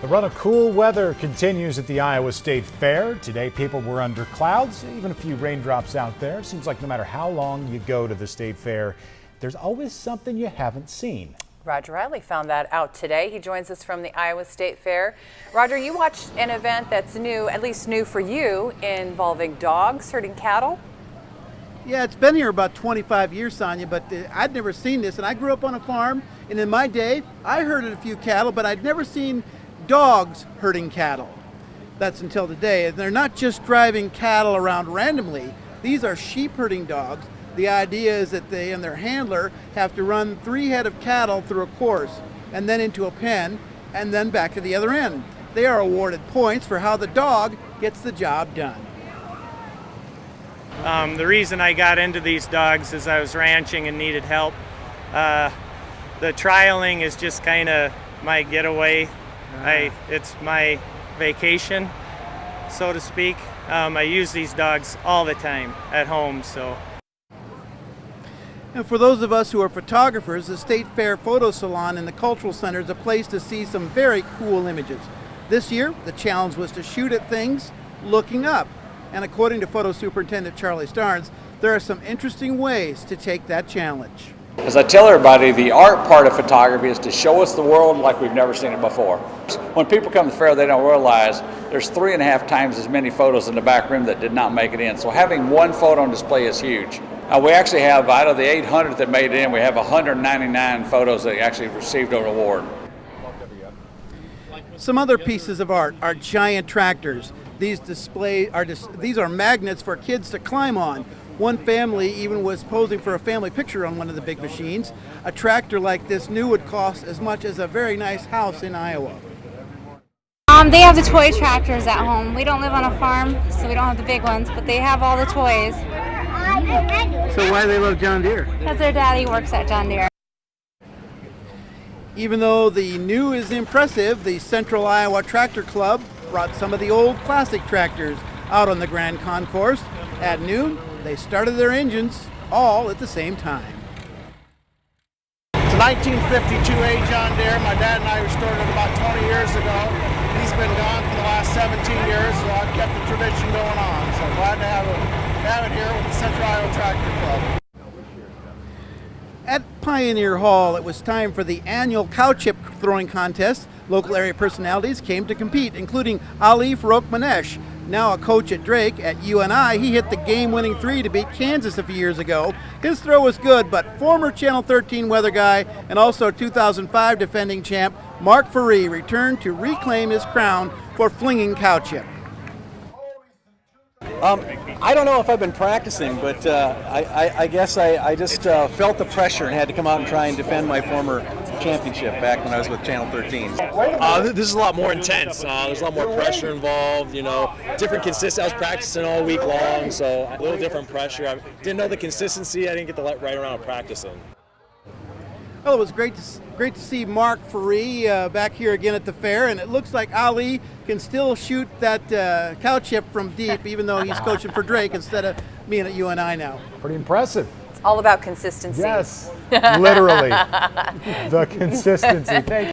The run of cool weather continues at the Iowa State Fair. Today, people were under clouds, even a few raindrops out there. It seems like no matter how long you go to the State Fair, there's always something you haven't seen. Roger Riley found that out today. He joins us from the Iowa State Fair. Roger, you watched an event that's new, at least new for you, involving dogs herding cattle. Yeah, it's been here about 25 years, Sonia, but I'd never seen this. And I grew up on a farm, and in my day, I herded a few cattle, but I'd never seen dogs herding cattle. That's until today. And they're not just driving cattle around randomly. These are sheep herding dogs. The idea is that they and their handler have to run 3 head of cattle through a course and then into a pen and then back to the other end. They are awarded points for how the dog gets the job done. The reason I got into these dogs is I was ranching and needed help. The trialing is just kind of my getaway. It's my vacation, so to speak. I use these dogs all the time at home. And for those of us who are photographers, the State Fair Photo Salon in the Cultural Center is a place to see some very cool images. This year, the challenge was to shoot at things looking up. And according to Photo Superintendent Charlie Starnes, there are some interesting ways to take that challenge. As I tell everybody, the art part of photography is to show us the world like we've never seen it before. When people come to the fair, they don't realize there's 3.5 times as many photos in the back room that did not make it in. So having one photo on display is huge. We actually have, out of the 800 that made it in, we have 199 photos that actually received an award. Some other pieces of art are giant tractors. These are magnets for kids to climb on. One family even was posing for a family picture on one of the big machines. A tractor like this new would cost as much as a very nice house in Iowa. They have the toy tractors at home. We don't live on a farm, so we don't have the big ones, but they have all the toys. So why do they love John Deere? Because their daddy works at John Deere. Even though the new is impressive, the Central Iowa Tractor Club brought some of the old classic tractors out on the Grand Concourse. At noon, they started their engines all at the same time. It's a 1952 John Deere. My dad and I restored it about 20 years ago. He's been gone for the last 17 years, so I've kept the tradition going on. So glad to have it here with the Central Iowa Tractor Club. At Pioneer Hall, it was time for the annual cow chip throwing contest. Local area personalities came to compete, including Ali Farouk-Manesh. Now a coach at Drake at UNI, he hit the game-winning 3 to beat Kansas a few years ago. His throw was good, but former Channel 13 weather guy and also 2005 defending champ Mark Ferree returned to reclaim his crown for flinging cow chip. I don't know if I've been practicing, but I guess I just felt the pressure and had to come out and try and defend my former championship back when I was with Channel 13. This is a lot more intense. There's a lot more pressure involved, different consistency. I was practicing all week long, so a little different pressure. I didn't know the consistency. I didn't get the right amount of practicing. Well, it was great to see Mark Ferree back here again at the fair, and it looks like Ali can still shoot that cow chip from deep, even though he's coaching for Drake instead of being at UNI now. Pretty impressive. It's all about consistency. Yes, literally, the consistency. Thank you.